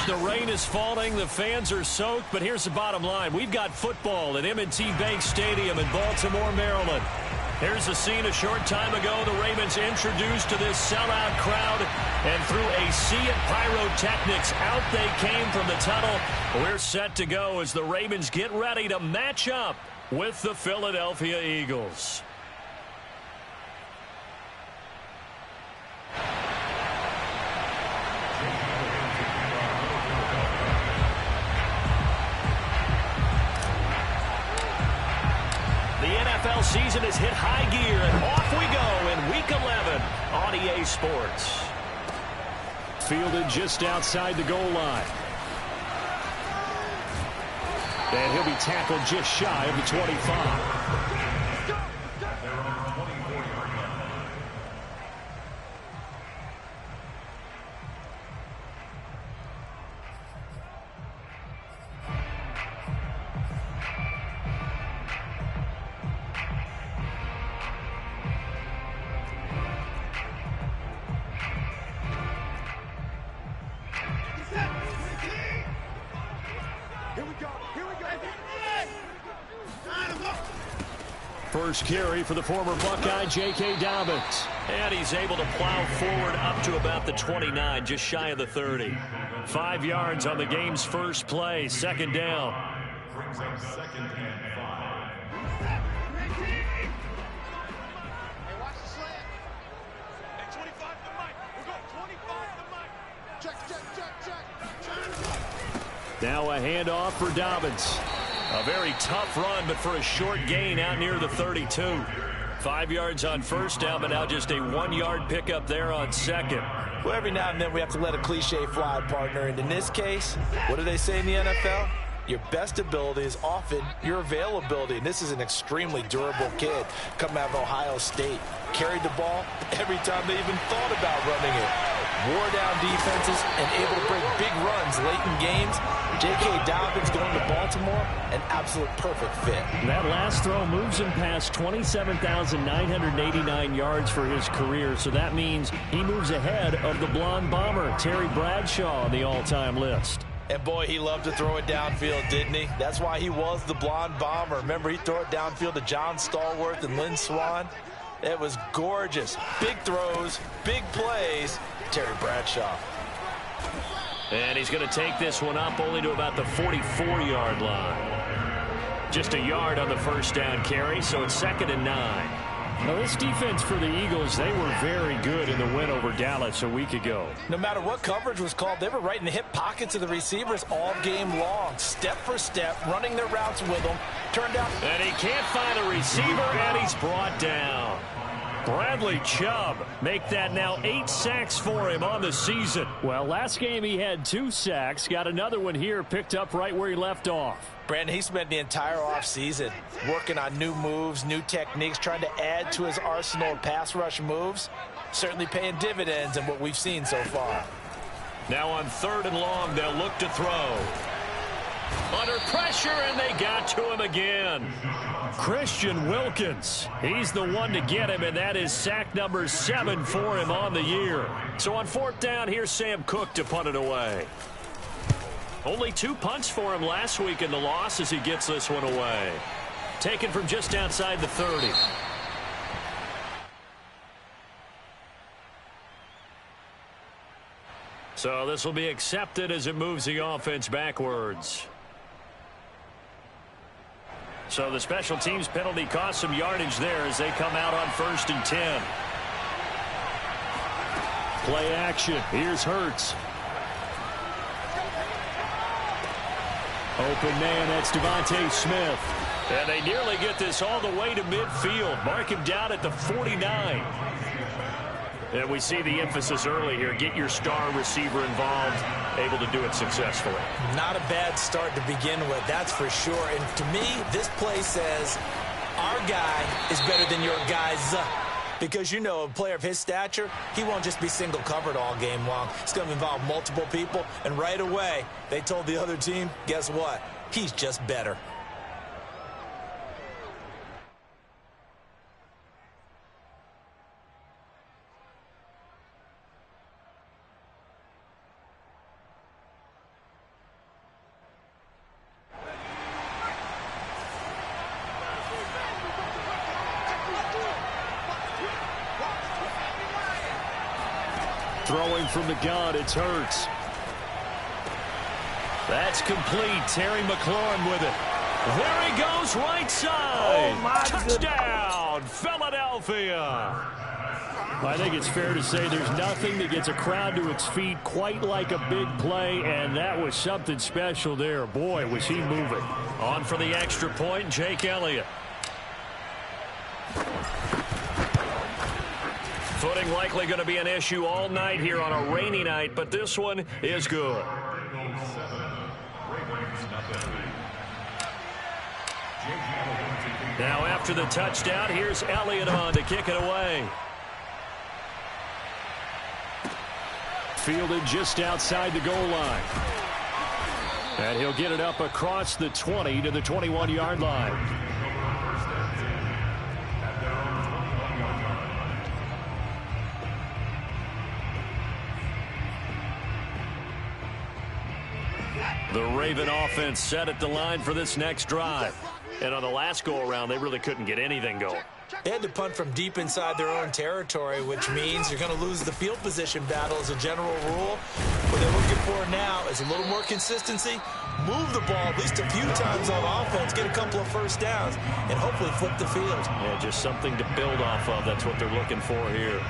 The rain is falling. The fans are soaked. But here's the bottom line. We've got football at M&T Bank Stadium in Baltimore, Maryland. Here's the scene a short time ago. The Ravens introduced to this sellout crowd. And through a sea of pyrotechnics, out they came from the tunnel. We're set to go as the Ravens get ready to match up with the Philadelphia Eagles. The NFL season has hit high gear, and off we go in Week 11 on EA Sports. Fielded just outside the goal line. And he'll be tackled just shy of the 25. First carry for the former Buckeye, J.K. Dobbins. And he's able to plow forward up to about the 29, just shy of the 30. 5 yards on the game's first play, second down. Brings up second and 5. Hey, watch the slant. Hey, 25 to Mike. We're going 25 to Mike. Check. Now a handoff for Dobbins. A very tough run, but for a short gain out near the 32. 5 yards on first down, but now just a 1-yard pickup there on second. Well, every now and then we have to let a cliche fly, partner. And in this case, what do they say in the NFL? Your best ability is often your availability. And this is an extremely durable kid coming out of Ohio State. Carried the ball every time they even thought about running it. Wore down defenses and able to break big runs late in games. J.K. Dobbins going to Baltimore, an absolute perfect fit. That last throw moves him past 27,989 yards for his career, so that means he moves ahead of the blonde bomber, Terry Bradshaw, on the all-time list. And boy, he loved to throw it downfield, didn't he? That's why he was the blonde bomber. Remember, he threw it downfield to John Stallworth and Lynn Swann. It was gorgeous. Big throws, big plays. Terry Bradshaw. And he's going to take this one up only to about the 44-yard line. Just a yard on the first down carry, so it's 2nd and 9. Now, this defense for the Eagles, they were very good in the win over Dallas a week ago. No matter what coverage was called, they were right in the hip pockets of the receivers all game long. Step for step, running their routes with them. Turned out. And he can't find a receiver, and he's brought down. Bradley Chubb make that now 8 sacks for him on the season. Well, last game he had 2 sacks. Got another one here picked up right where he left off. Brandon, he spent the entire offseason working on new moves, new techniques, trying to add to his arsenal of pass rush moves. Certainly paying dividends in what we've seen so far. Now on 3rd and long, they'll look to throw. Under pressure, and they got to him again. Christian Wilkins. He's the one to get him, and that is sack number 7 for him on the year. So on 4th down, here's Sam Cook to punt it away. Only 2 punts for him last week in the loss as he gets this one away. Taken from just outside the 30. So this will be accepted as it moves the offense backwards. So the special teams penalty cost some yardage there as they come out on 1st and 10. Play action. Here's Hurts. Open man, that's Devontae Smith. And they nearly get this all the way to midfield. Mark him down at the 49. And we see the emphasis early here. Get your star receiver involved, able to do it successfully. Not a bad start to begin with, that's for sure. And to me, this play says our guy is better than your guys. Because, you know, a player of his stature, he won't just be single covered all game long. It's going to involve multiple people. And right away, they told the other team, guess what? He's just better. Throwing from the gun, it's Hurts. That's complete. Terry McLaurin with it. There he goes, right side. Oh, my touchdown, Philadelphia. I think it's fair to say there's nothing that gets a crowd to its feet quite like a big play, and that was something special there. Boy, was he moving. On for the extra point, Jake Elliott. Footing likely going to be an issue all night here on a rainy night, but this one is good. Now after the touchdown, here's Elliott on to kick it away. Fielded just outside the goal line. And he'll get it up across the 20 to the 21-yard line. The Raven offense set at the line for this next drive. And on the last go-around, they really couldn't get anything going. They had to punt from deep inside their own territory, which means you're going to lose the field position battle as a general rule. What they're looking for now is a little more consistency, move the ball at least a few times on offense, get a couple of first downs, and hopefully flip the field. Yeah, just something to build off of. That's what they're looking for here.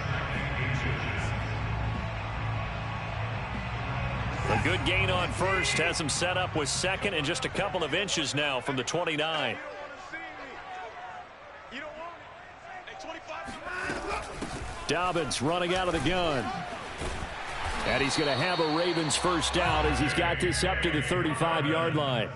A good gain on first has him set up with second and just a couple of inches now from the 29. Dobbins running out of the gun. And he's going to have a Ravens first down as he's got this up to the 35-yard line.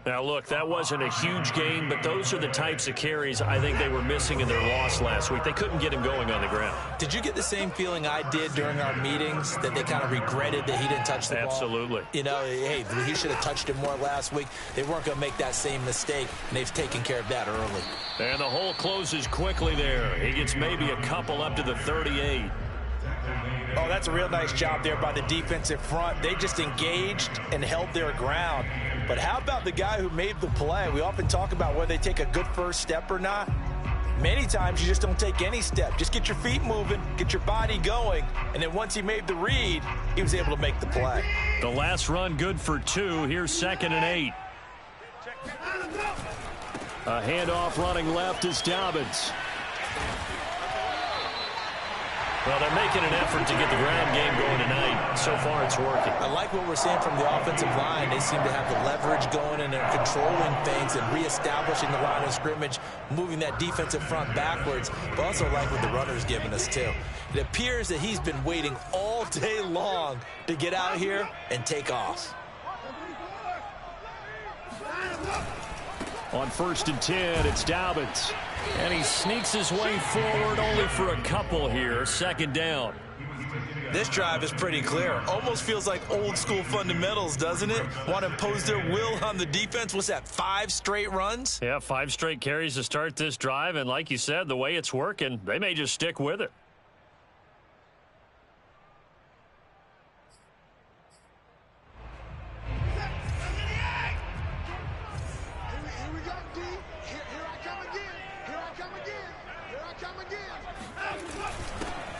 Now, look, that wasn't a huge gain, but those are the types of carries I think they were missing in their loss last week. They couldn't get him going on the ground. Did you get the same feeling I did during our meetings, that they kind of regretted that he didn't touch the ball? Absolutely. You know, hey, he should have touched it more last week. They weren't going to make that same mistake, and they've taken care of that early. And the hole closes quickly there. He gets maybe a couple up to the 38. Oh, that's a real nice job there by the defensive front. They just engaged and held their ground. But how about the guy who made the play? We often talk about whether they take a good first step or not. Many times you just don't take any step. Just get your feet moving, get your body going, and then once he made the read, he was able to make the play. The last run good for 2. Here's 2nd and 8. A handoff running left is Dobbins. Well, they're making an effort to get the ground game going tonight. So far, it's working. I like what we're seeing from the offensive line. They seem to have the leverage going, and they're controlling things and reestablishing the line of scrimmage, moving that defensive front backwards. But also like what the runner's giving us, too. It appears that he's been waiting all day long to get out here and take off. On 1st and 10, it's Dobbins. And he sneaks his way forward only for a couple here. 2nd down. This drive is pretty clear. Almost feels like old school fundamentals, doesn't it? Want to impose their will on the defense. What's that, 5 straight runs? Yeah, 5 straight carries to start this drive. And like you said, the way it's working, they may just stick with it.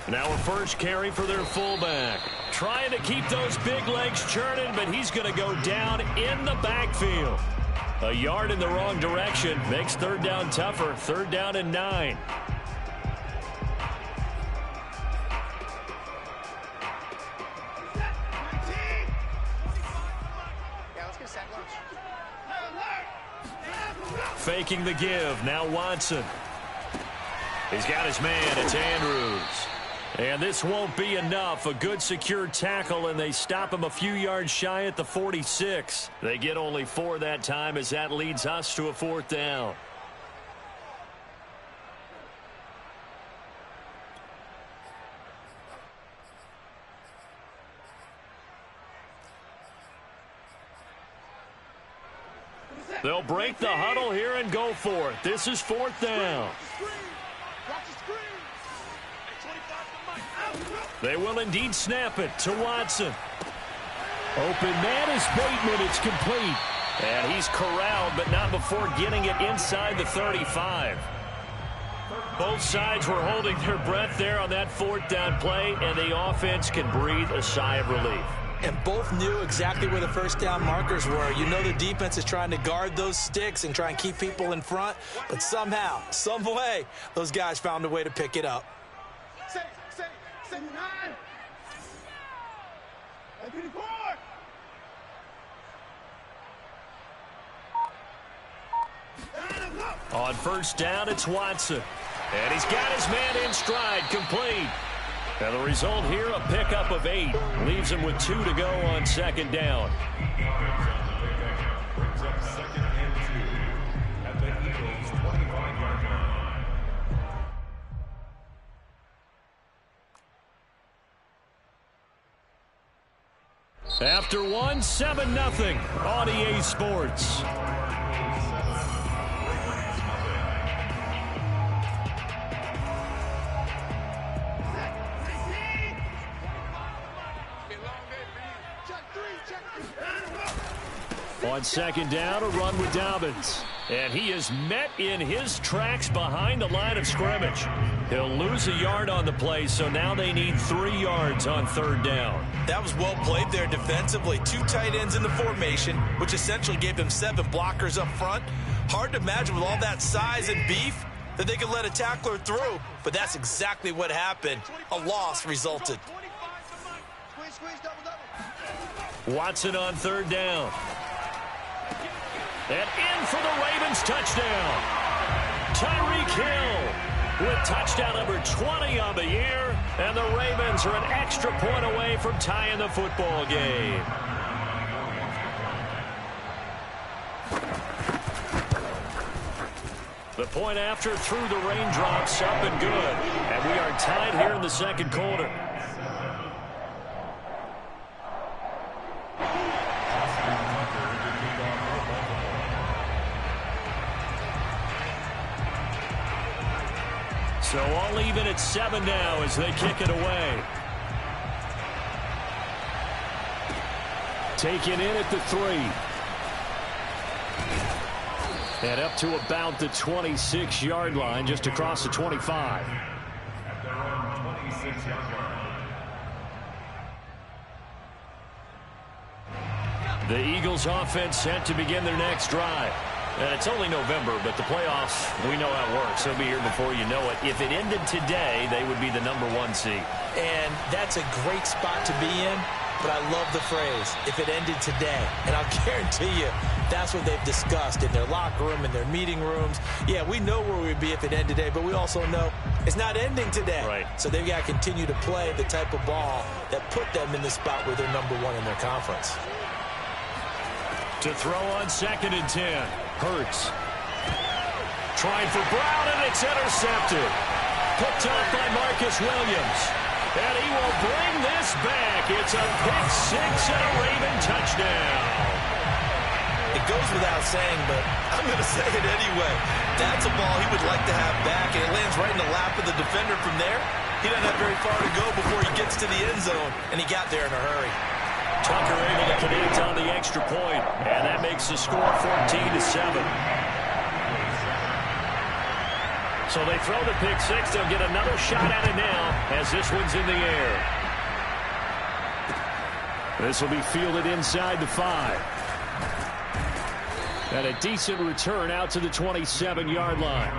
Now a first carry for their fullback. Trying to keep those big legs churning, but he's going to go down in the backfield. A yard in the wrong direction makes 3rd down tougher. 3rd down and 9. Faking the give. Now Watson. He's got his man. It's Andrews. And this won't be enough. A good secure tackle, and they stop him a few yards shy at the 46. They get only 4 that time as that leads us to a 4th down. They'll break the huddle here and go for it. This is 4th down. They will indeed snap it to Watson. Open man is Bateman. It's complete. And he's corralled, but not before getting it inside the 35. Both sides were holding their breath there on that fourth down play, and the offense can breathe a sigh of relief. And both knew exactly where the first down markers were. You know the defense is trying to guard those sticks and try and keep people in front, but somehow, some way, those guys found a way to pick it up. On first down, it's Watson. And he's got his man in stride, complete. And the result here, a pickup of 8. Leaves him with 2 to go on second down. After one, 7-0 on EA Sports. On second down, a run with Dobbins. And he is met in his tracks behind the line of scrimmage. He'll lose a yard on the play, so now they need 3 yards on third down. That was well played there defensively. 2 tight ends in the formation, which essentially gave them 7 blockers up front. Hard to imagine with all that size and beef that they could let a tackler through, but that's exactly what happened. A loss resulted. Watson on third down. And in for the Ravens touchdown. Tyreek Hill with touchdown number 20 on the year. And the Ravens are an extra point away from tying the football game. The point after through the raindrops, up and good. And we are tied here in the second quarter. So all even at 7 now as they kick it away. Taken in at the 3. And up to about the 26-yard line, just across the 25. The Eagles offense set to begin their next drive. And it's only November, but the playoffs, we know how it works. They'll be here before you know it. If it ended today, they would be the number 1 seed. And that's a great spot to be in, but I love the phrase, if it ended today. And I'll guarantee you, that's what they've discussed in their locker room, in their meeting rooms. Yeah, we know where we'd be if it ended today, but we also know it's not ending today. Right. So they've got to continue to play the type of ball that put them in the spot where they're number 1 in their conference. To throw on second and 10. Hurts. Trying for Brown, and it's intercepted. Picked up by Marcus Williams. And he will bring this back. It's a pick 6 and a Raven touchdown. It goes without saying, but I'm going to say it anyway. That's a ball he would like to have back, and it lands right in the lap of the defender from there. He doesn't have very far to go before he gets to the end zone, and he got there in a hurry. Tucker able to connect on the extra point, and that makes the score 14-7. So they throw the pick 6. They'll get another shot at it now as this one's in the air. This will be fielded inside the 5. And a decent return out to the 27-yard line.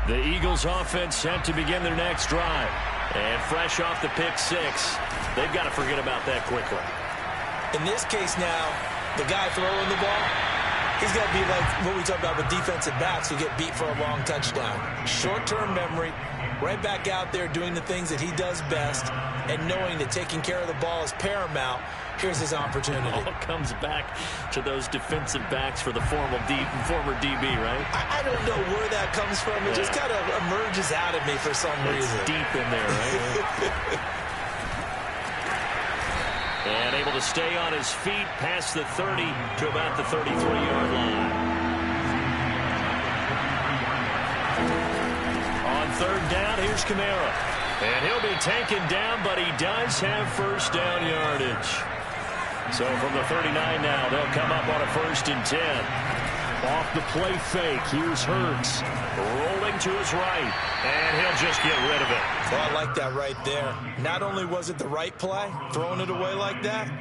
The Eagles offense set to begin their next drive. And fresh off the pick 6, they've got to forget about that quickly. In this case now, the guy throwing the ball, he's got to be like what we talked about with defensive backs who get beat for a long touchdown. Short-term memory, right back out there doing the things that he does best, and knowing that taking care of the ball is paramount. Here's his opportunity. It all comes back to those defensive backs for the former DB, right? I don't know where that comes from. It just kind of emerges out of me for some reason. It's deep in there, right? And able to stay on his feet past the 30 to about the 33-yard line. On third down, here's Kamara. And he'll be taken down, but he does have first down yardage. So from the 39 now, they'll come up on a 1st and 10. Off the play fake, here's Hurts. Rolling to his right, and he'll just get rid of it. Well, I like that right there. Not only was it the right play, throwing it away like that,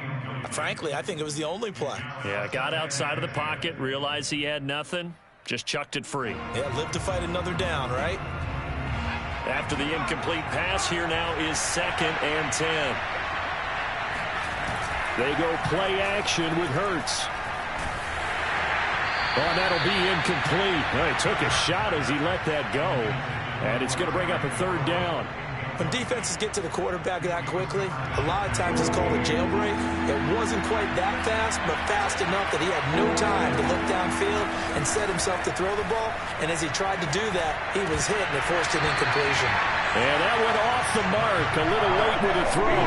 frankly, I think it was the only play. Yeah, got outside of the pocket, realized he had nothing, just chucked it free. Yeah, live to fight another down, right? After the incomplete pass, here now is 2nd and 10. They go play action with Hurts. Oh, that'll be incomplete. Well, he took a shot as he let that go. And it's going to bring up a 3rd down. When defenses get to the quarterback that quickly, a lot of times it's called a jailbreak. It wasn't quite that fast, but fast enough that he had no time to look downfield and set himself to throw the ball. And as he tried to do that, he was hit and it forced an incompletion. And that went off the mark, a little late with a throw.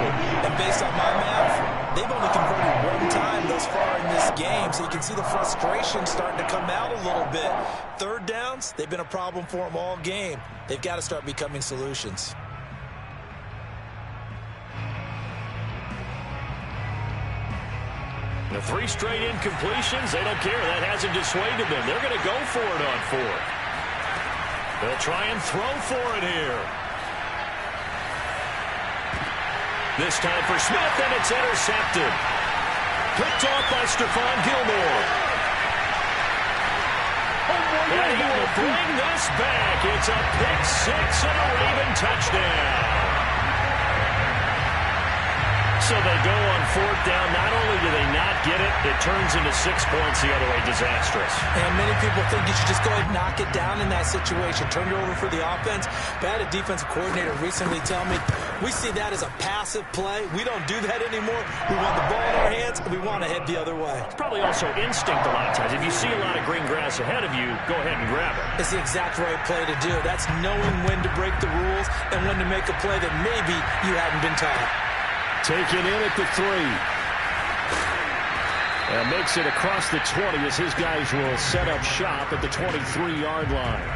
And based on my math, they've only converted 1 time thus far in this game, so you can see the frustration starting to come out a little bit. 3rd downs, they've been a problem for them all game. They've got to start becoming solutions. The 3 straight incompletions, they don't care. That hasn't dissuaded them. They're going to go for it on 4th. They'll try and throw for it here. This time for Smith, and it's intercepted. Picked off by Stephon Gilmore. And he will bring this back. It's a pick 6 and a Raven touchdown. So they go on 4th down. Not only do they not get it, it turns into 6 points the other way. Disastrous. And many people think you should just go ahead and knock it down in that situation. Turn it over for the offense. But I had a defensive coordinator recently tell me, we see that as a passive play. We don't do that anymore. We want the ball in our hands, and we want to head the other way. It's probably also instinct a lot of times. If you see a lot of green grass ahead of you, go ahead and grab it. It's the exact right play to do. That's knowing when to break the rules and when to make a play that maybe you hadn't been taught. Taken in at the 3. And makes it across the 20 as his guys will set up shop at the 23-yard line.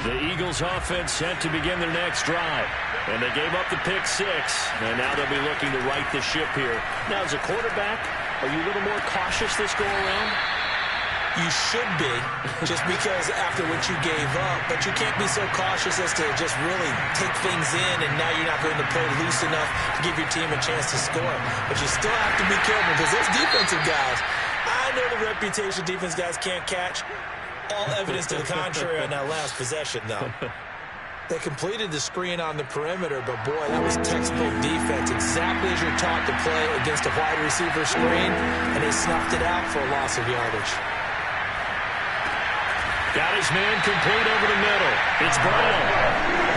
The Eagles offense set to begin their next drive. And they gave up the pick 6. And now they'll be looking to right the ship here. Now, as a quarterback, are you a little more cautious this go around? You should be, just because after what you gave up. But you can't be so cautious as to just really take things in, and now you're not going to play loose enough to give your team a chance to score. But you still have to be careful, because those defensive guys, I know the reputation defense guys can't catch. All evidence to the contrary on that last possession, though. They completed the screen on the perimeter, but boy, that was textbook defense, exactly as you're taught to play against a wide receiver screen, and they snuffed it out for a loss of yardage. Got his man complete over the middle. It's Brown.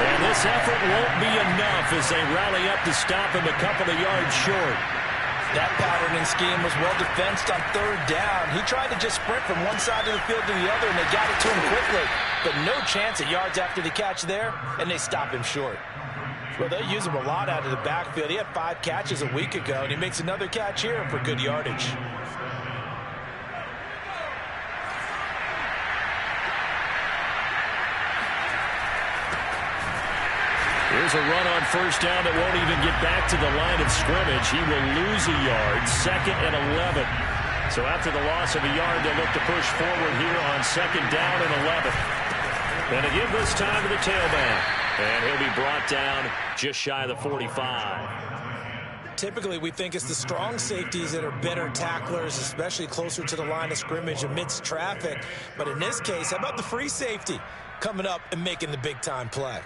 And this effort won't be enough as they rally up to stop him a couple of yards short. That pattern and scheme was well defensed on 3rd down. He tried to just sprint from one side of the field to the other, and they got it to him quickly. But no chance at yards after the catch there, and they stop him short. Well, they use him a lot out of the backfield. He had 5 catches a week ago, and he makes another catch here for good yardage. Here's a run on 1st down that won't even get back to the line of scrimmage. He will lose a yard, 2nd and 11. So after the loss of a yard, they'll look to push forward here on 2nd down and 11. And to give this time to the tailback. And he'll be brought down just shy of the 45. Typically, we think it's the strong safeties that are better tacklers, especially closer to the line of scrimmage amidst traffic. But in this case, how about the free safety coming up and making the big-time play?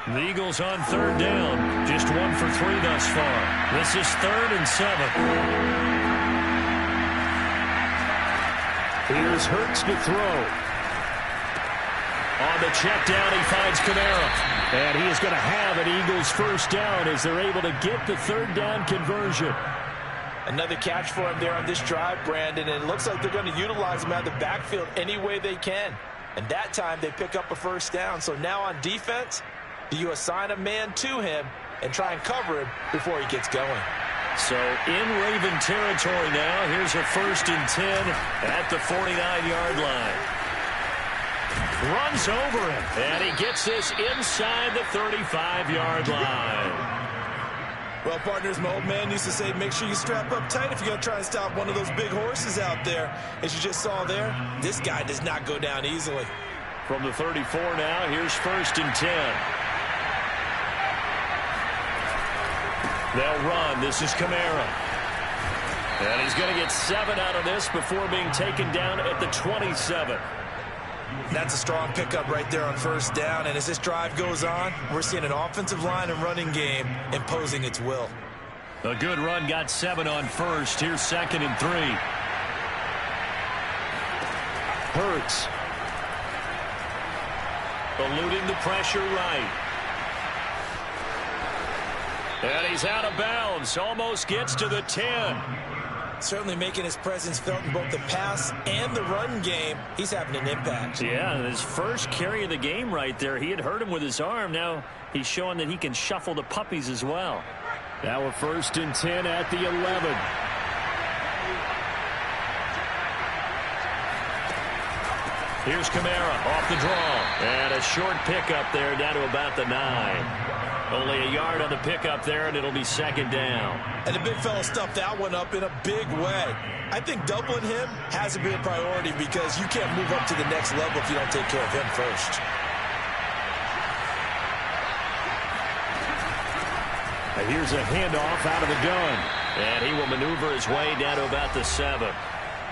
The Eagles on 3rd down. Just 1 for 3 thus far. This is 3rd and 7. Here's Hurts to throw. On the check down, he finds Kamara. And he is going to have an Eagles 1st down as they're able to get the 3rd down conversion. Another catch for him there on this drive, Brandon, and it looks like they're going to utilize him out of the backfield any way they can. And that time they pick up a 1st down. So now on defense, do you assign a man to him, and try and cover him before he gets going. So in Raven territory now. Here's a 1st and 10 at the 49-yard line. Runs over him, and he gets this inside the 35-yard line. Well, partners, my old man used to say, make sure you strap up tight if you're going to try and stop one of those big horses out there. As you just saw there, this guy does not go down easily. From the 34 now, here's 1st and 10. They'll run. This is Kamara. And he's going to get 7 out of this before being taken down at the 27. That's a strong pickup right there on 1st down. And as this drive goes on, we're seeing an offensive line and running game imposing its will. A good run, got 7 on 1st. Here's 2nd and 3. Hurts. Eluding the pressure right. And he's out of bounds. Almost gets to the 10. Certainly making his presence felt in both the pass and the run game. He's having an impact. Yeah, and his first carry of the game right there. He had hurt him with his arm. Now he's showing that he can shuffle the puppies as well. Now a 1st and 10 at the 11. Here's Kamara off the draw. And a short pickup there down to about the 9. Only a yard on the pickup there, and it'll be 2nd down. And the big fella stuffed that one up in a big way. I think doubling him has to be a priority because you can't move up to the next level if you don't take care of him first. And here's a handoff out of the gun. And he will maneuver his way down to about the 7.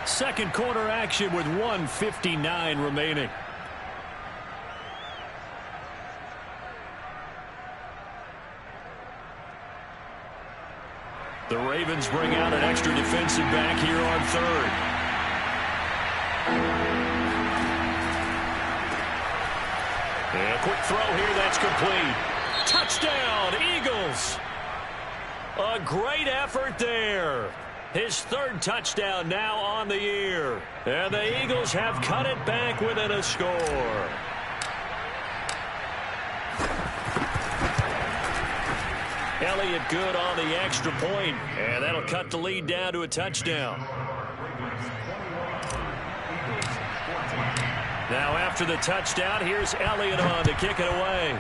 Second quarter action with 1:59 remaining. The Ravens bring out an extra defensive back here on 3rd. And a quick throw here, that's complete. Touchdown, Eagles! A great effort there. His 3rd touchdown now on the year. And the Eagles have cut it back within a score. Elliott good on the extra point, and that'll cut the lead down to a touchdown. Now after the touchdown, here's Elliott on to kick it away.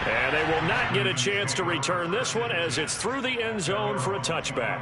And they will not get a chance to return this one as it's through the end zone for a touchback.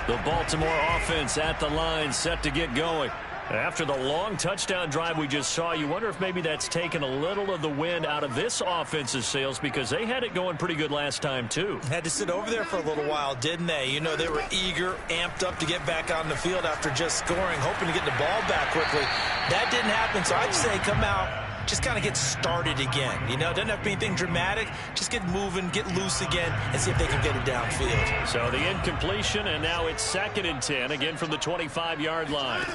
The Baltimore offense at the line set to get going. After the long touchdown drive we just saw, you wonder if maybe that's taken a little of the wind out of this offense's sails because they had it going pretty good last time, too. Had to sit over there for a little while, didn't they? You know, they were eager, amped up to get back on the field after just scoring, hoping to get the ball back quickly. That didn't happen, so I'd say come out, just kind of get started again. You know, doesn't have to be anything dramatic. Just get moving, get loose again, and see if they can get it downfield. So the incompletion, and now it's 2nd and 10, again from the 25-yard line.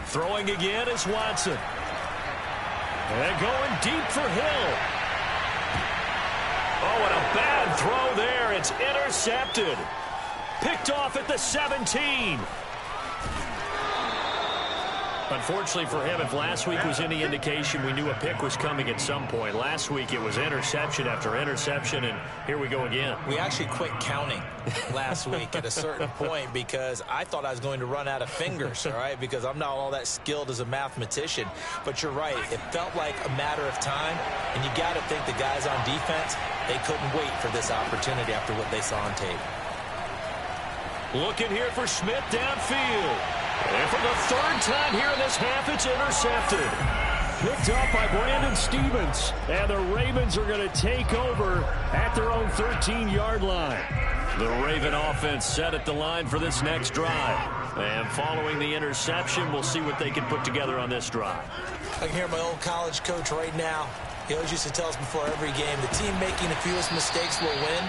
Throwing again is Watson. And going deep for Hill. Oh, and a bad throw there. It's intercepted. Picked off at the 17. Unfortunately for him, if last week was any indication, we knew a pick was coming at some point. Last week it was interception after interception, and here we go again. We actually quit counting last week at a certain point because I thought I was going to run out of fingers, all right, because I'm not all that skilled as a mathematician. But you're right. It felt like a matter of time, and you got to think the guys on defense, they couldn't wait for this opportunity after what they saw on tape. Looking here for Smith downfield. And for the 3rd time here in this half, it's intercepted. Picked up by Brandon Stevens. And the Ravens are going to take over at their own 13-yard line. The Raven offense set at the line for this next drive. And following the interception, we'll see what they can put together on this drive. I can hear my old college coach right now. He always used to tell us before every game, the team making the fewest mistakes will win.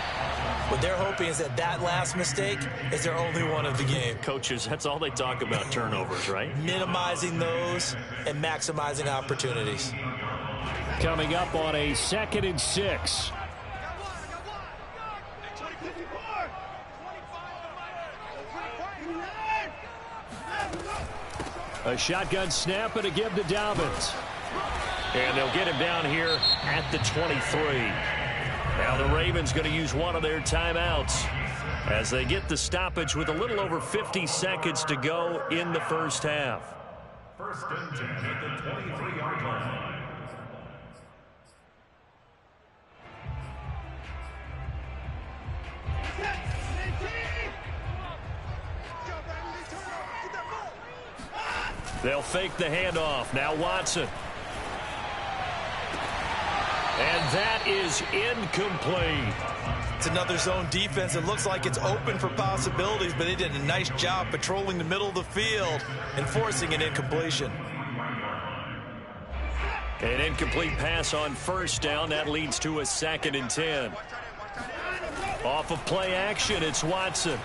What they're hoping is that that last mistake is their only one of the game. Coaches, that's all they talk about, turnovers, right? Minimizing those and maximizing opportunities. Coming up on a 2nd and 6. A shotgun snap and a give to Dobbins. And they'll get him down here at the 23. Now the Ravens going to use one of their timeouts as they get the stoppage with a little over 50 seconds to go in the first half. First and 10 at the 23-yard line. They'll fake the handoff. Now Watson. And that is incomplete. It's another zone defense. It looks like it's open for possibilities, but they did a nice job patrolling the middle of the field and forcing an incompletion. An incomplete pass on first down. That leads to a 2nd and 10. Off of play action, it's Watson.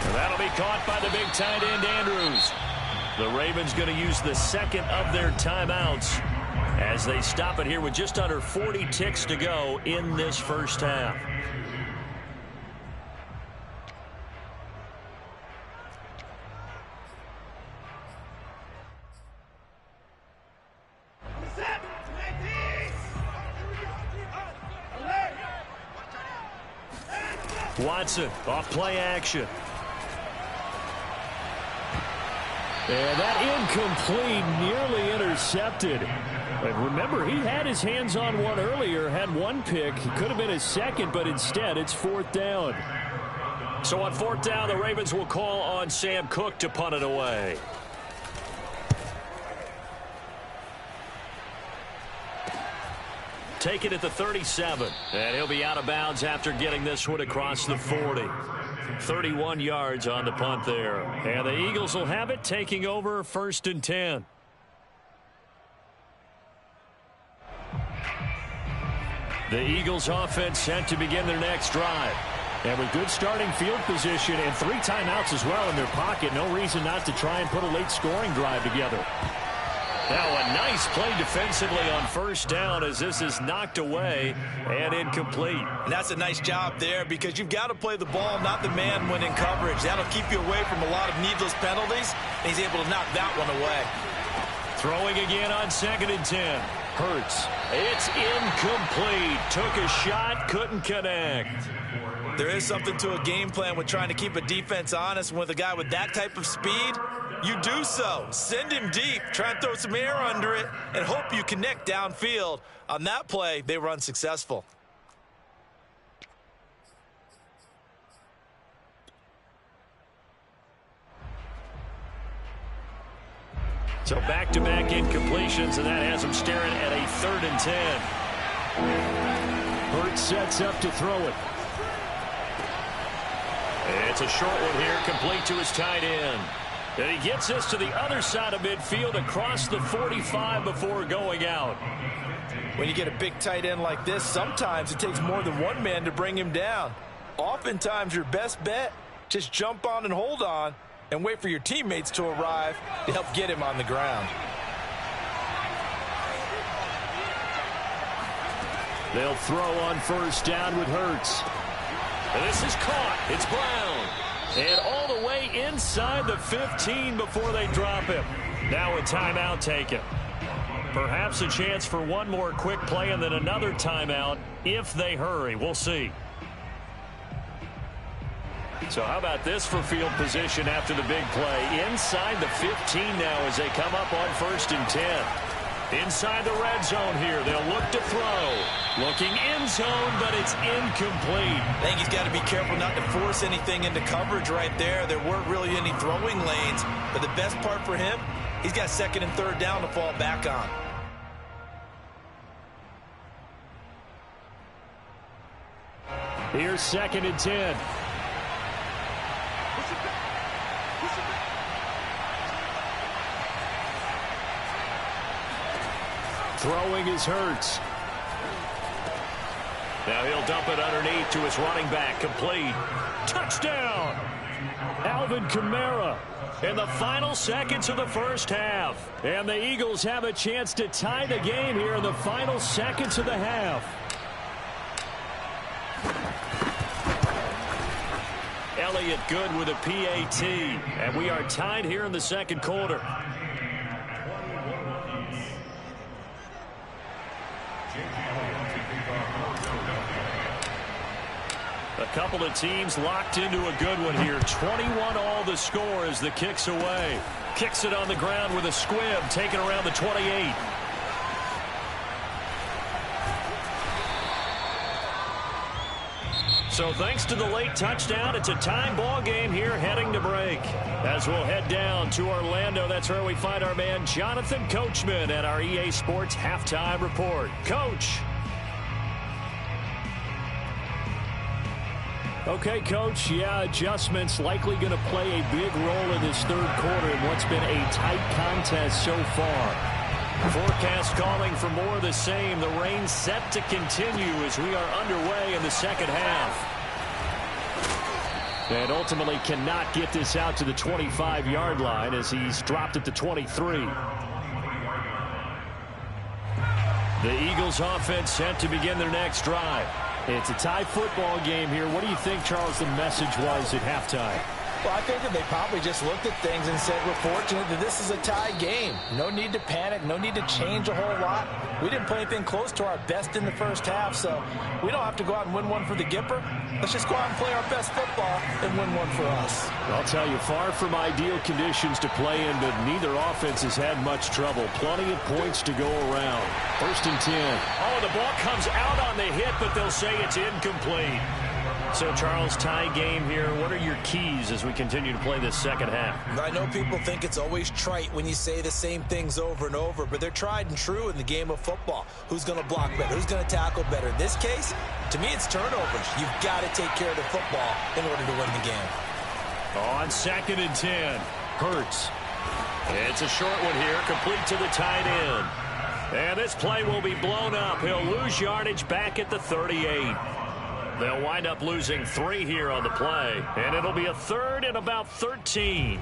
And that'll be caught by the big tight end, Andrews. The Ravens going to use the second of their timeouts as they stop it here with just under 40 ticks to go in this first half. Watson off play action. And that incomplete, nearly intercepted. But remember, he had his hands on one earlier, had one pick. It could have been his second, but instead it's 4th down. So on 4th down, the Ravens will call on Sam Cook to punt it away. Take it at the 37, and he'll be out of bounds after getting this one across the 40. 31 yards on the punt there. And the Eagles will have it, taking over 1st and 10. The Eagles offense set to begin their next drive. And with good starting field position and 3 timeouts as well in their pocket, no reason not to try and put a late scoring drive together. Now a nice play defensively on first down as this is knocked away and incomplete. And that's a nice job there because you've got to play the ball, not the man when in coverage. That'll keep you away from a lot of needless penalties, and he's able to knock that one away. Throwing again on 2nd and 10. Hurts. It's incomplete. Took a shot, couldn't connect. There is something to a game plan with trying to keep a defense honest. With a guy with that type of speed, you do so. Send him deep, try and throw some air under it, and hope you connect downfield. On that play, they were unsuccessful. So back-to-back incompletions, and that has him staring at a 3rd and 10. Hurts sets up to throw it. It's a short one here, complete to his tight end. And he gets this to the other side of midfield across the 45 before going out. When you get a big tight end like this, sometimes it takes more than one man to bring him down. Oftentimes, your best bet, just jump on and hold on and wait for your teammates to arrive to help get him on the ground. They'll throw on first down with Hurts. And this is caught. It's Brown. And all the way inside the 15 before they drop him. Now a timeout taken. Perhaps a chance for one more quick play and then another timeout if they hurry. We'll see. So how about this for field position after the big play? Inside the 15 now as they come up on 1st and 10. Inside the red zone here. They'll look to throw. Looking end zone, but it's incomplete. I think he's got to be careful not to force anything into coverage right there. There weren't really any throwing lanes. But the best part for him, he's got 2nd and 3rd down to fall back on. Here's 2nd and 10. Throwing is Hurts. Now he'll dump it underneath to his running back. Complete. Touchdown! Alvin Kamara. In the final seconds of the first half. And the Eagles have a chance to tie the game here in the final seconds of the half. Elliott good with a PAT. And we are tied here in the second quarter. A couple of teams locked into a good one here. 21 all the score as the kick's away. Kicks it on the ground with a squib, taken around the 28. So thanks to the late touchdown, it's a tie ball game here heading to break. As we'll head down to Orlando, that's where we find our man Jonathan Coachman at our EA Sports Halftime Report. Coach. Okay, Coach, yeah, adjustments likely going to play a big role in this third quarter in what's been a tight contest so far. Forecast calling for more of the same. The rain set to continue as we are underway in the second half. And ultimately cannot get this out to the 25-yard line as he's dropped at the 23. The Eagles offense set to begin their next drive. It's a tie football game here. What do you think, Charles, the message was at halftime? Well, I think that they probably just looked at things and said, we're fortunate that this is a tie game. No need to panic. No need to change a whole lot. We didn't play anything close to our best in the first half, so we don't have to go out and win one for the Gipper. Let's just go out and play our best football and win one for us. I'll tell you, far from ideal conditions to play in, but neither offense has had much trouble. Plenty of points to go around. 1st and 10. Oh, the ball comes out on the hit, but they'll say it's incomplete. So, Charles, tie game here. What are your keys as we continue to play this second half? I know people think it's always trite when you say the same things over and over, but they're tried and true in the game of football. Who's going to block better? Who's going to tackle better? In this case, to me, it's turnovers. You've got to take care of the football in order to win the game. On 2nd and 10, Hurts. It's a short one here, complete to the tight end. And this play will be blown up. He'll lose yardage back at the 38. They'll wind up losing 3 here on the play, and it'll be a 3rd and about 13.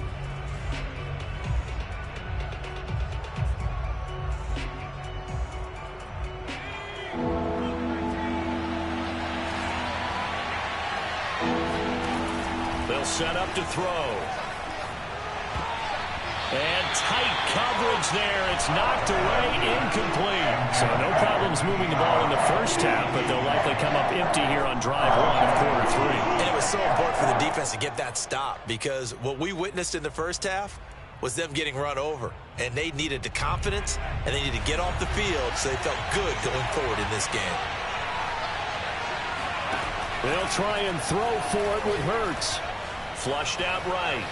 They'll set up to throw. And tight coverage there. It's knocked away, incomplete. So no problems moving the ball in the first half, but they'll likely come up empty here on drive 1 of quarter 3. And it was so important for the defense to get that stop because what we witnessed in the first half was them getting run over. And they needed the confidence, and they needed to get off the field so they felt good going forward in this game. They'll try and throw for it with Hurts. Flushed out right.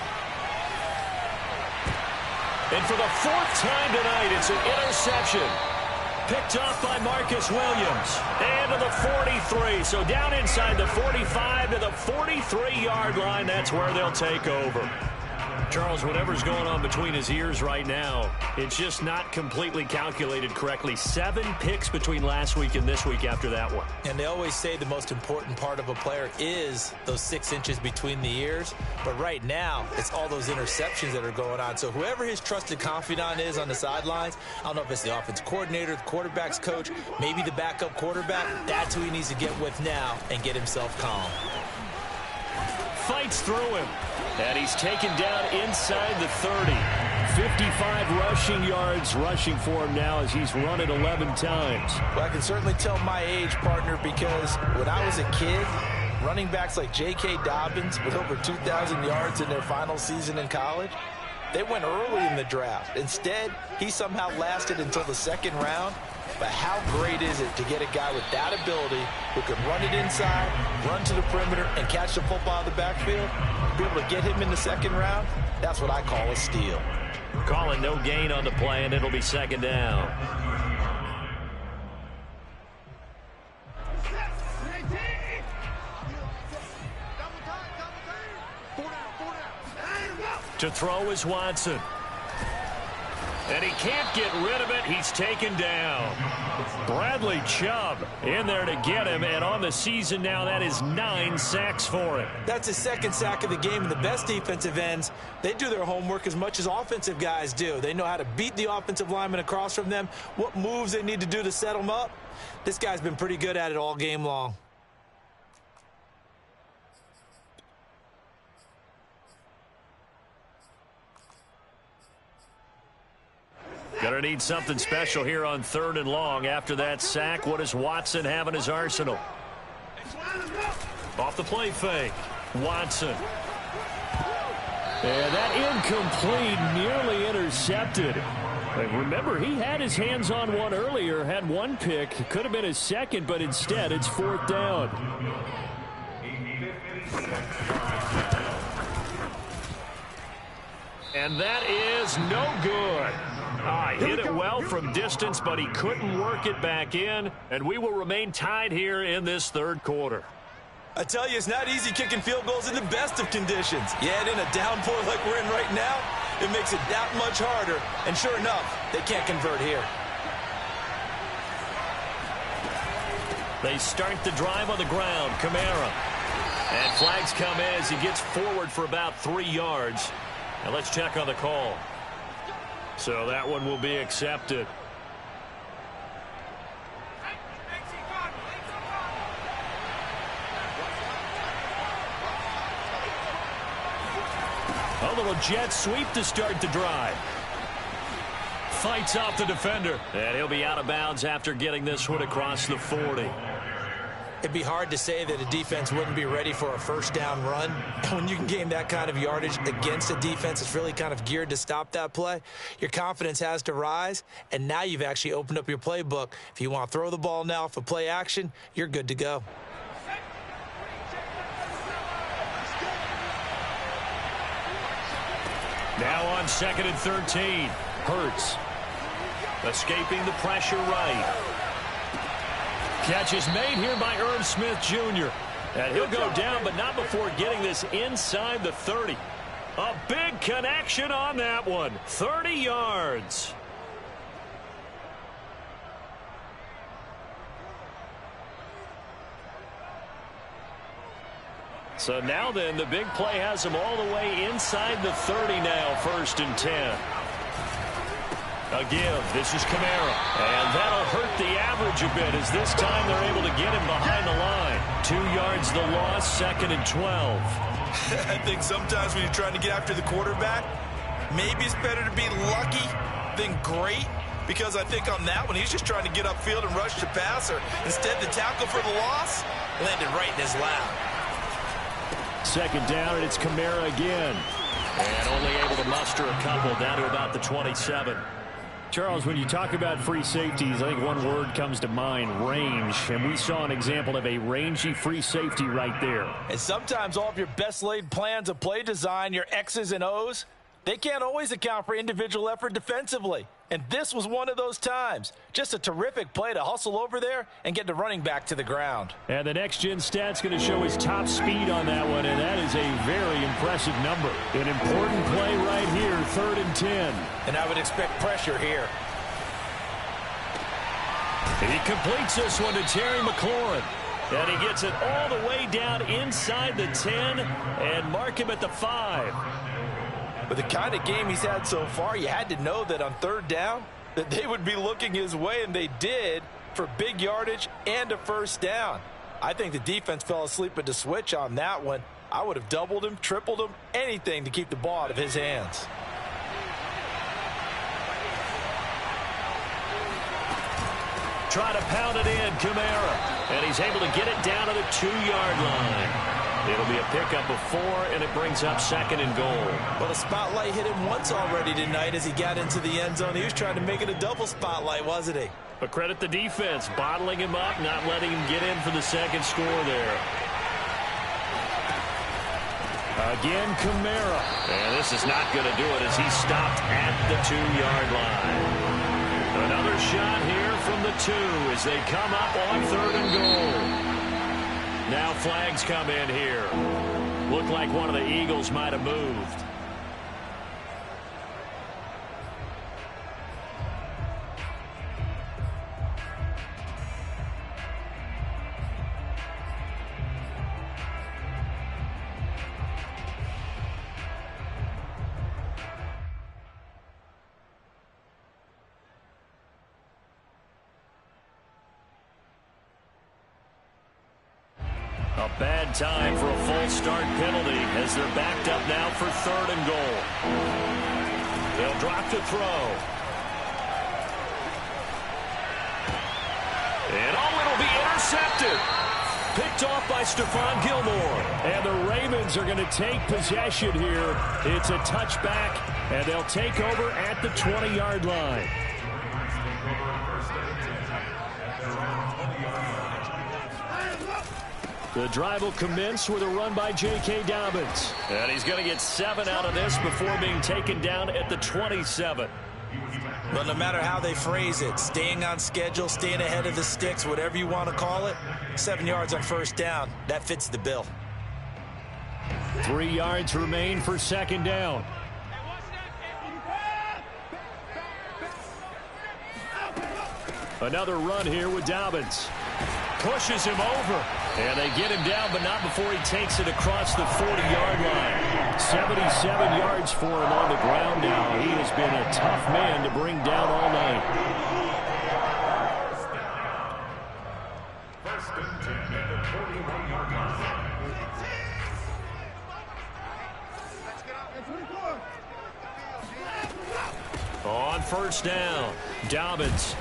And for the 4th time tonight, it's an interception. Picked off by Marcus Williams. And to the 43. So down inside the 45 to the 43-yard line. That's where they'll take over. Charles, whatever's going on between his ears right now, it's just not completely calculated correctly. 7 picks between last week and this week after that one. And they always say the most important part of a player is those 6 inches between the ears. But right now, it's all those interceptions that are going on. So whoever his trusted confidant is on the sidelines, I don't know if it's the offense coordinator, the quarterback's coach, maybe the backup quarterback, that's who he needs to get with now and get himself calm. Fights through him. And he's taken down inside the 30. 55 rushing yards rushing for him now as he's run it 11 times. Well, I can certainly tell my age, partner, because when I was a kid, running backs like J.K. Dobbins with over 2,000 yards in their final season in college, they went early in the draft. Instead, he somehow lasted until the 2nd round. But how great is it to get a guy with that ability who can run it inside, run to the perimeter, and catch the football out of the backfield? Be able to get him in the 2nd round? That's what I call a steal. Calling no gain on the play, and it'll be 2nd down. To throw is Watson. And he can't get rid of it. He's taken down. Bradley Chubb in there to get him. And on the season now, that is 9 sacks for him. That's his 2nd sack of the game. And the best defensive ends, they do their homework as much as offensive guys do. They know how to beat the offensive lineman across from them, what moves they need to do to set them up. This guy's been pretty good at it all game long. Gonna need something special here on 3rd and long. After that sack, what does Watson have in his arsenal? Off the play fake. Watson. And that incomplete, nearly intercepted. And remember, he had his hands on one earlier, had one pick. It could have been his second, but instead it's 4th down. And that is no good. He hit it well from distance, but he couldn't work it back in. And we will remain tied here in this 3rd quarter. I tell you, it's not easy kicking field goals in the best of conditions. Yet in a downpour like we're in right now, it makes it that much harder. And sure enough, they can't convert here. They start the drive on the ground. Kamara. And flags come in as he gets forward for about 3 yards. Now let's check on the call. So that one will be accepted. A little jet sweep to start the drive. Fights off the defender. And he'll be out of bounds after getting this one across the 40. It'd be hard to say that a defense wouldn't be ready for a 1st down run. When you can gain that kind of yardage against a defense that's really kind of geared to stop that play, your confidence has to rise, and now you've actually opened up your playbook. If you want to throw the ball now for play action, you're good to go. Now on 2nd and 13. Hurts. Escaping the pressure right. Catch is made here by Irv Smith Jr. And he'll go down, but not before getting this inside the 30. A big connection on that one. 30 yards. So now then, the big play has him all the way inside the 30 now, 1st and 10. A give. This is Kamara. And that'll hurt the average a bit as this time they're able to get him behind the line. 2 yards the loss, 2nd and 12. I think sometimes when you're trying to get after the quarterback, maybe it's better to be lucky than great. Because I think on that one, he's just trying to get upfield and rush the passer. Instead, the tackle for the loss landed right in his lap. 2nd down, and it's Kamara again. And only able to muster a couple down to about the 27. Charles, when you talk about free safeties, I think one word comes to mind, range. And we saw an example of a rangy free safety right there. And sometimes all of your best laid plans of play design, your X's and O's, they can't always account for individual effort defensively. And this was one of those times. Just a terrific play to hustle over there and get the running back to the ground. And the next-gen stat's going to show his top speed on that one, and that is a very impressive number. An important play right here, 3rd and 10. And I would expect pressure here. He completes this one to Terry McLaurin. And he gets it all the way down inside the 10 and mark him at the 5. With the kind of game he's had so far, you had to know that on 3rd down that they would be looking his way, and they did, for big yardage and a 1st down. I think the defense fell asleep at the switch on that one. I would have doubled him, tripled him, anything to keep the ball out of his hands. Try to pound it in, Kamara. And he's able to get it down to the 2-yard line. It'll be a pickup of 4, and it brings up 2nd and goal. Well, the spotlight hit him once already tonight as he got into the end zone. He was trying to make it a double spotlight, wasn't he? But credit the defense, bottling him up, not letting him get in for the 2nd score there. Again, Kamara. And this is not going to do it as he's stopped at the 2-yard line. Another shot here from the 2 as they come up on 3rd and goal. Now flags come in here. Looked like one of the Eagles might have moved. A bad time for a false start penalty as they're backed up now for 3rd and goal. They'll drop to throw. intercepted. Picked off by Stephon Gilmore. And the Ravens are going to take possession here. It's a touchback, and they'll take over at the 20-yard line. The drive will commence with a run by J.K. Dobbins. And he's going to get 7 out of this before being taken down at the 27. But no matter how they phrase it, staying on schedule, staying ahead of the sticks, whatever you want to call it, 7 yards on first down, that fits the bill. 3 yards remain for second down. Another run here with Dobbins. Pushes him over. And they get him down, but not before he takes it across the 40-yard line. 77 yards for him on the ground now. He has been a tough man to bring down all night. First and 10 at the 41-yard line. On first down, Dobbins.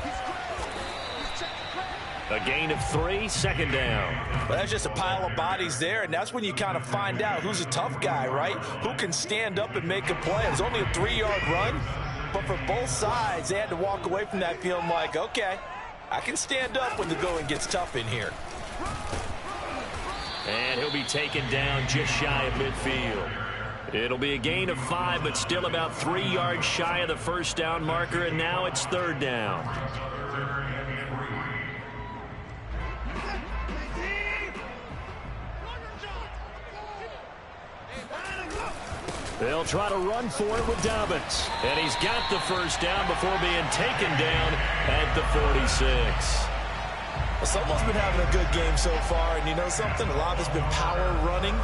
A gain of 3, second down. Well, that's just a pile of bodies there, and that's when you kind of find out who's a tough guy, right? Who can stand up and make a play. It was only a 3-yard run, but for both sides, they had to walk away from that feeling like, okay, I can stand up when the going gets tough in here. And he'll be taken down just shy of midfield. It'll be a gain of 5, but still about 3 yards shy of the first down marker, and now it's third down. They'll try to run for it with Dobbins. And he's got the first down before being taken down at the 46. Well, someone's been having a good game so far, and you know something? A lot of it's been power running.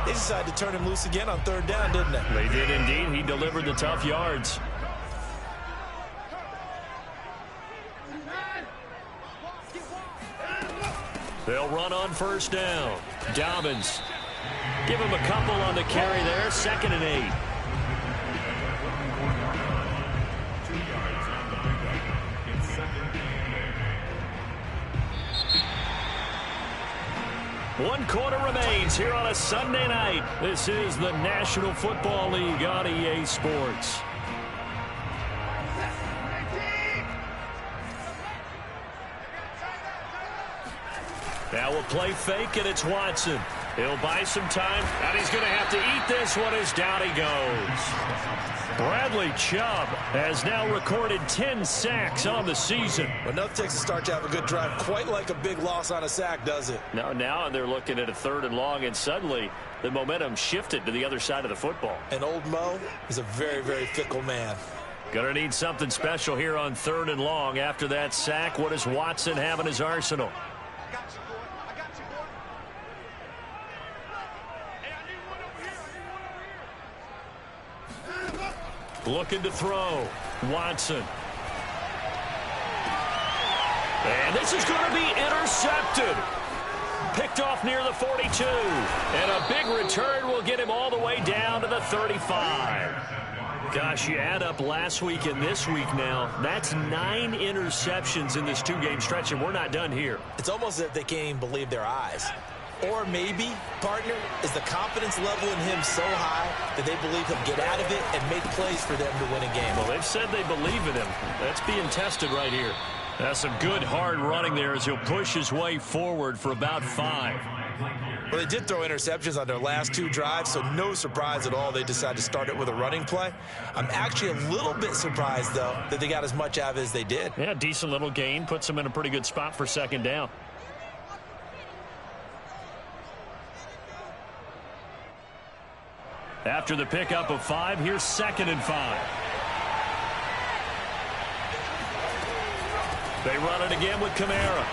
They decided to turn him loose again on third down, didn't they? They did indeed. He delivered the tough yards. They'll run on first down. Dobbins. Give him a couple on the carry there. 2nd and 8. One quarter remains here on a Sunday night. This is the National Football League on EA Sports. Now we'll play fake, and it's Watson. He'll buy some time, and he's going to have to eat this one as down he goes. Bradley Chubb has now recorded 10 sacks on the season. But nothing takes a start to have a good drive quite like a big loss on a sack, does it? No, now they're looking at a 3rd and long, and suddenly the momentum shifted to the other side of the football. And old Mo is a very, very fickle man. Going to need something special here on 3rd and long after that sack. What does Watson have in his arsenal? Looking to throw. Watson. And this is going to be intercepted. Picked off near the 42. And a big return will get him all the way down to the 35. Gosh, you add up last week and this week now. That's 9 interceptions in this 2-game stretch, and we're not done here. It's almost as if they can't even believe their eyes. Or maybe, partner, is the confidence level in him so high that they believe he'll get out of it and make plays for them to win a game. Well, they've said they believe in him. That's being tested right here. That's some good hard running there as he'll push his way forward for about 5. Well, they did throw interceptions on their last 2 drives, so no surprise at all they decided to start it with a running play. I'm actually a little bit surprised, though, that they got as much out of it as they did. Yeah, decent little gain. Puts them in a pretty good spot for second down. After the pickup of 5, here's 2nd and 5. They run it again with Kamara.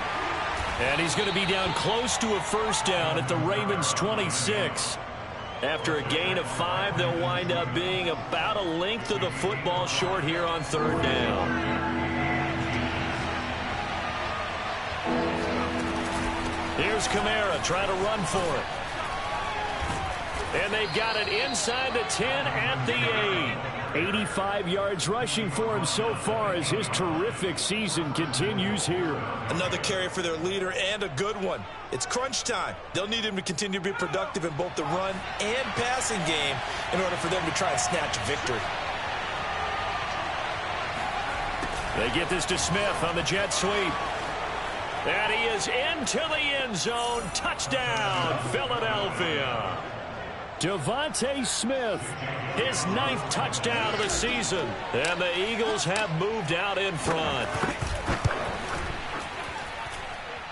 And he's going to be down close to a first down at the Ravens' 26. After a gain of 5, they'll wind up being about a length of the football short here on 3rd down. Here's Kamara trying to run for it. And they've got it inside the 10 at the 8. 85 yards rushing for him so far as his terrific season continues here. Another carry for their leader and a good one. It's crunch time. They'll need him to continue to be productive in both the run and passing game in order for them to try and snatch a victory. They get this to Smith on the jet sweep. And he is into the end zone. Touchdown, Philadelphia. Devontae Smith, his 9th touchdown of the season. And the Eagles have moved out in front.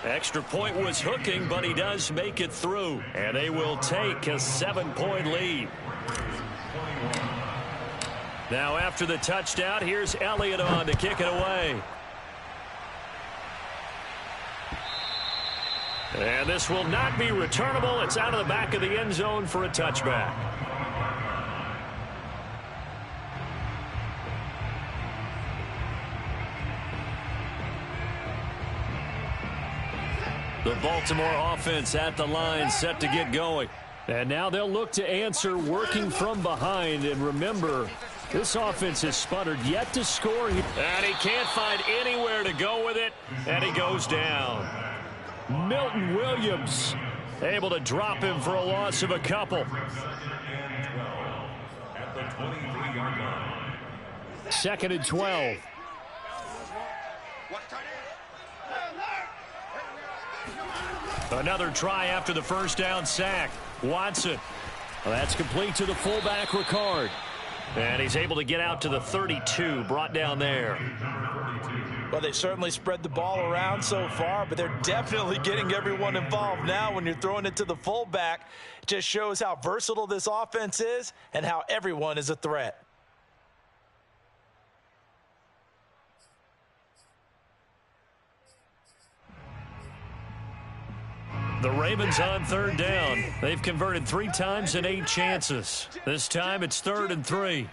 Extra point was hooking, but he does make it through. And they will take a 7-point lead. Now after the touchdown, here's Elliott on to kick it away. And this will not be returnable. It's out of the back of the end zone for a touchback. The Baltimore offense at the line, set to get going. And now they'll look to answer working from behind. And remember, this offense has sputtered yet to score. And he can't find anywhere to go with it. And he goes down. Milton Williams able to drop him for a loss of a couple. At the 23-yard line. 2nd and 12. Another try after the first down sack. Watson. Well, that's complete to the fullback, Ricard. And he's able to get out to the 32, brought down there. Well, they certainly spread the ball around so far, but they're definitely getting everyone involved now when you're throwing it to the fullback. It just shows how versatile this offense is and how everyone is a threat. The Ravens on 3rd down. They've converted 3 times in 8 chances. This time it's 3rd and 3.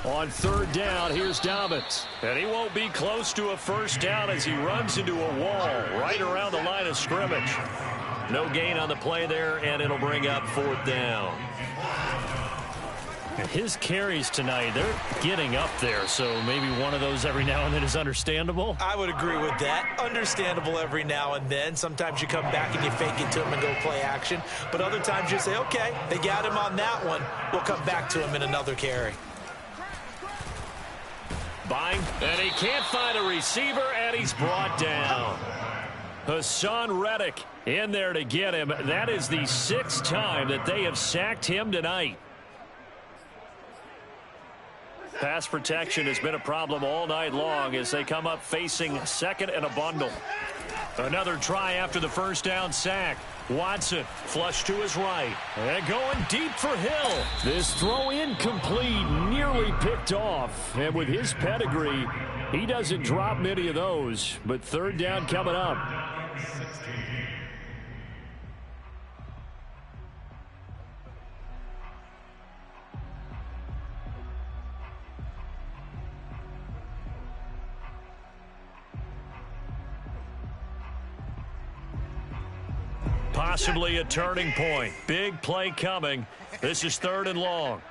On 3rd down, here's Dobbins. And he won't be close to a first down as he runs into a wall right around the line of scrimmage. No gain on the play there, and it'll bring up 4th down. His carries tonight, they're getting up there, so maybe one of those every now and then is understandable. I would agree with that. Understandable every now and then. Sometimes you come back and you fake it to him and go play action. But other times you say, okay, they got him on that one. We'll come back to him in another carry. Buying, and he can't find a receiver, and he's brought down. Hassan Reddick in there to get him. That is the 6th time that they have sacked him tonight. Pass protection has been a problem all night long as they come up facing 2nd and a bundle. Another try after the first down sack. Watson flush to his right. And going deep for Hill. This throw incomplete, nearly picked off. And with his pedigree, he doesn't drop many of those. But 3rd down coming up. Possibly a turning point. Big play coming. This is 3rd and long.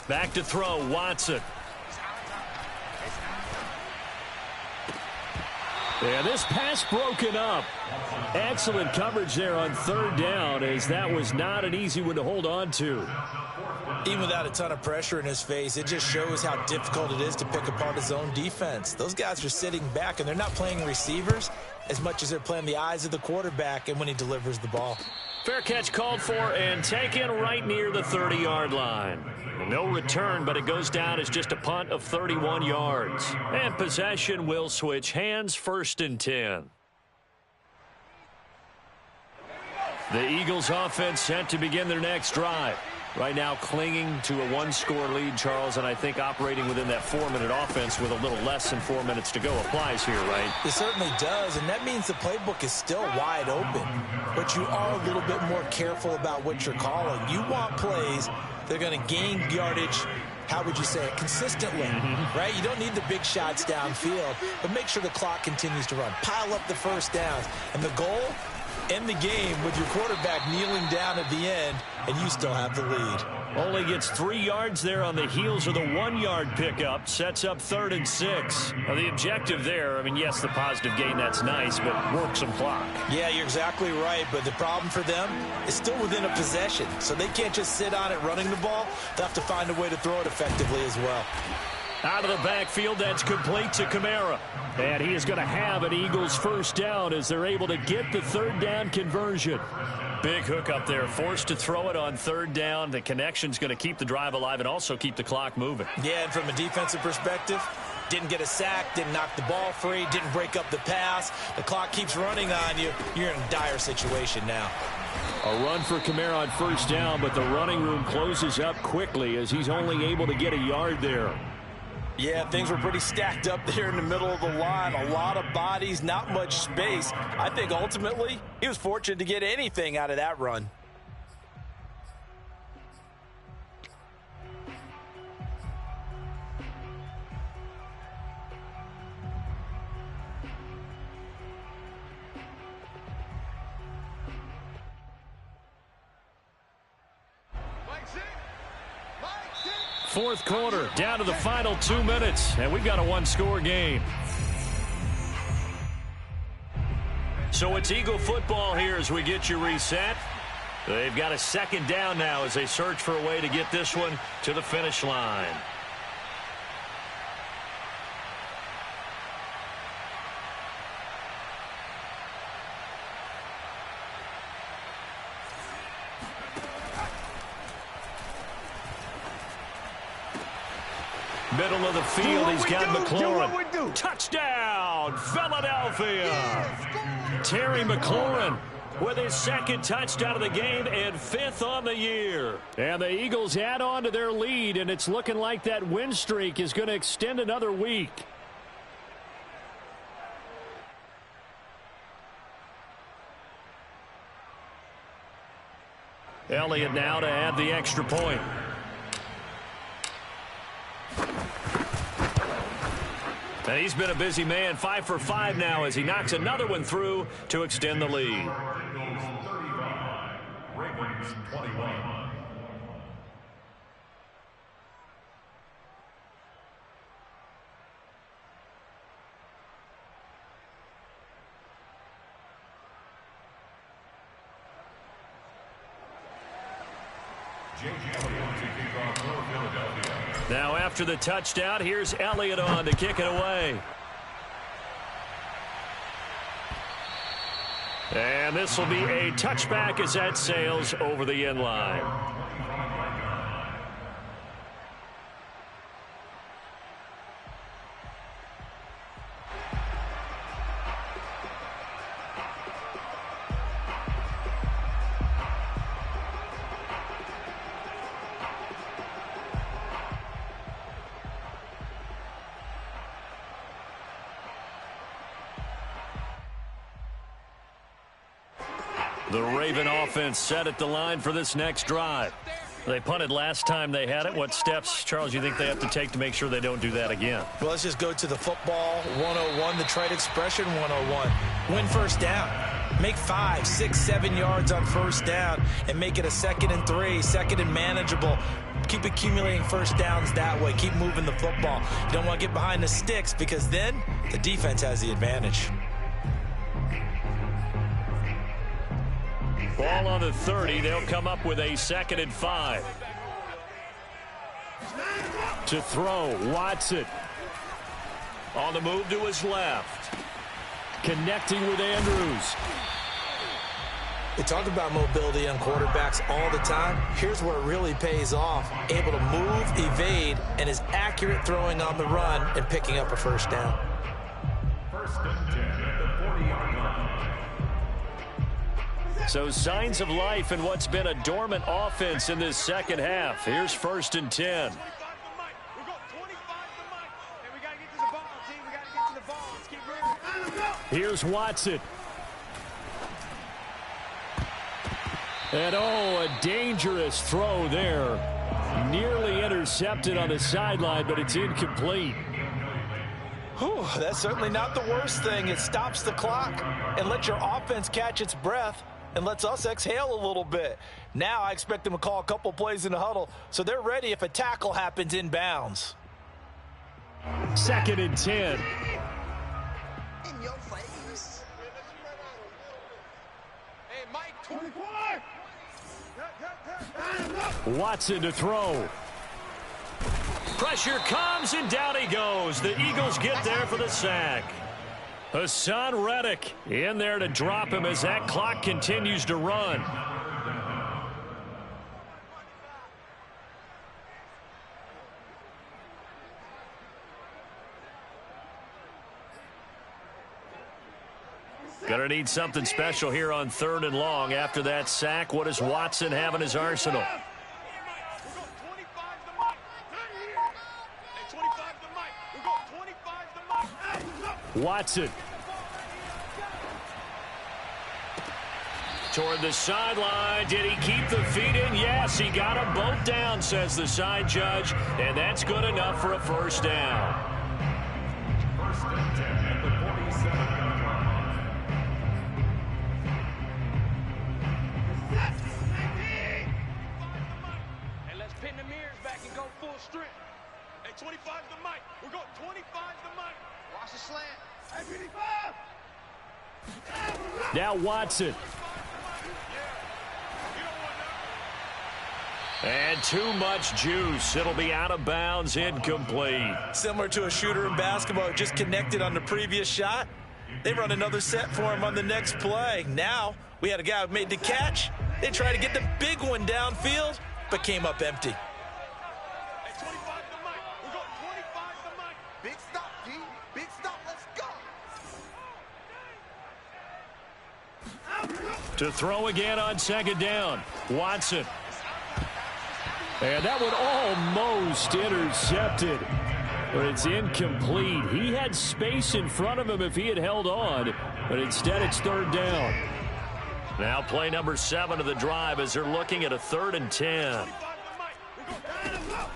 Back to throw, Watson. Yeah, this pass broken up. Excellent coverage there on 3rd down, as that was not an easy one to hold on to. Even without a ton of pressure in his face, it just shows how difficult it is to pick apart his own defense. Those guys are sitting back, and they're not playing receivers as much as they're playing the eyes of the quarterback and when he delivers the ball. Fair catch called for and taken right near the 30-yard line. No return, but it goes down as just a punt of 31 yards. And possession will switch hands, 1st and 10. The Eagles offense set to begin their next drive. Right now clinging to a 1-score lead, Charles, and I think operating within that 4-minute offense with a little less than 4 minutes to go applies here, right? It certainly does, and that means the playbook is still wide open. But you are a little bit more careful about what you're calling. You want plays that are going to gain yardage, how would you say it, consistently, right? You don't need the big shots downfield, but make sure the clock continues to run. Pile up the first downs. And the goal end the game with your quarterback kneeling down at the end, and you still have the lead. Only gets 3 yards there on the heels of the 1-yard pickup. Sets up 3rd and 6. Now, the objective there, I mean, yes, the positive gain, that's nice, but work some clock. Yeah, you're exactly right, but the problem for them is still within a possession, so they can't just sit on it running the ball. They'll have to find a way to throw it effectively as well. Out of the backfield, that's complete to Kamara. And he is going to have an Eagles first down as they're able to get the 3rd down conversion. Big hook up there, forced to throw it on 3rd down. The connection's going to keep the drive alive and also keep the clock moving. Yeah, and from a defensive perspective, didn't get a sack, didn't knock the ball free, didn't break up the pass. The clock keeps running on you. You're in a dire situation now. A run for Kamara on 1st down, but the running room closes up quickly as he's only able to get a yard there. Yeah, things were pretty stacked up there in the middle of the line. A lot of bodies, not much space. I think ultimately he was fortunate to get anything out of that run. Fourth quarter, down to the final 2 minutes, and we've got a 1-score game. So it's Eagle football here as we get you reset. They've got a 2nd down now as they search for a way to get this one to the finish line. Middle of the field, he's got McLaurin. Touchdown, Philadelphia. Terry McLaurin with his 2nd touchdown of the game and 5th on the year. And the Eagles add on to their lead, and it's looking like that win streak is going to extend another week. Elliott now to add the extra point. And he's been a busy man, 5 for 5 now as he knocks another one through to extend the lead. Ravens 21. Now after the touchdown, here's Elliott on to kick it away. And this will be a touchback as that sails over the end line. The Raven offense set at the line for this next drive. They punted last time they had it. What steps, Charles, you think they have to take to make sure they don't do that again? Well, let's just go to the football 101, the trade expression 101. Win first down. Make 5, 6, 7 yards on first down and make it a 2nd and 3, 2nd and manageable. Keep accumulating first downs that way. Keep moving the football. You don't want to get behind the sticks because then the defense has the advantage. Ball on the 30. They'll come up with a 2nd and 5. To throw, Watson. On the move to his left. Connecting with Andrews. We talk about mobility on quarterbacks all the time. Here's where it really pays off. Able to move, evade, and is accurate throwing on the run and picking up a first down. 1st and 10 at the 40-yard line. So signs of life in what's been a dormant offense in this second half. Here's 1st and 10. Here's Watson. And oh, a dangerous throw there. Nearly intercepted on the sideline, but it's incomplete. Whew, that's certainly not the worst thing. It stops the clock and lets your offense catch its breath and lets us exhale a little bit. Now I expect them to call a couple plays in the huddle so they're ready if a tackle happens inbounds. 2nd and 10. In your face. Hey, Mike, 24. Watson to throw. Pressure comes, and down he goes. The Eagles get there for the sack. Hassan Reddick in there to drop him as that clock continues to run. Gonna need something special here on 3rd and long. After that sack, what does Watson have in his arsenal? Watson. Toward the sideline. Did he keep the feet in? Yes, he got them both down, says the side judge. And that's good enough for a first down. 1st and 10 at the 47-yard line. Hey, let's pin the mirrors back and go full strength. Hey, 25's the mic. We're going 25's the mic. Watch the slant. Hey, 25. Now Watson. And too much juice. It'll be out of bounds, incomplete. Similar to a shooter in basketball, just connected on the previous shot. They run another set for him on the next play. Now we had a guy who made the catch. They tried to get the big one downfield, but came up empty. Hey, 25's the mic. We're going 25's the mic. Big stop, G. Big stop. Let's go. To throw again on 2nd down. Watson. And that one almost intercepted. But it's incomplete. He had space in front of him if he had held on. But instead it's 3rd down. Now play number 7 of the drive as they're looking at a 3rd and 10.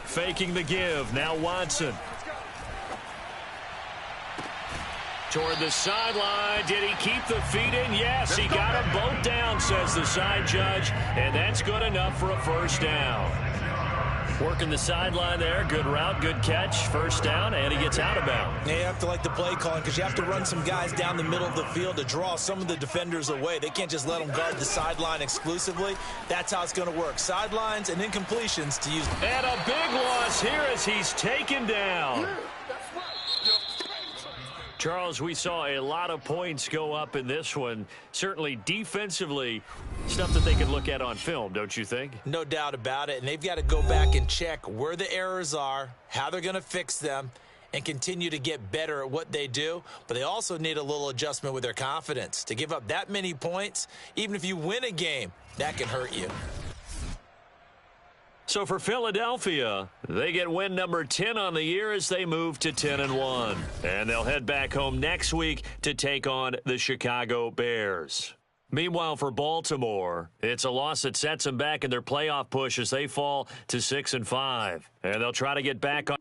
Faking the give. Now Watson. Toward the sideline. Did he keep the feet in? Yes, he got them both down, says the side judge. And that's good enough for a first down. Working the sideline there. Good route, good catch. First down, and he gets out of bounds. Yeah, you have to like the play calling because you have to run some guys down the middle of the field to draw some of the defenders away. They can't just let them guard the sideline exclusively. That's how it's going to work. Sidelines and incompletions to use. And a big loss here as he's taken down. Charles, we saw a lot of points go up in this one. Certainly defensively, stuff that they could look at on film, don't you think? No doubt about it. And they've got to go back and check where the errors are, how they're going to fix them, and continue to get better at what they do. But they also need a little adjustment with their confidence. To give up that many points, even if you win a game, that can hurt you. So for Philadelphia, they get win number 10 on the year as they move to 10-1. And they'll head back home next week to take on the Chicago Bears. Meanwhile, for Baltimore, it's a loss that sets them back in their playoff push as they fall to 6-5. And they'll try to get back on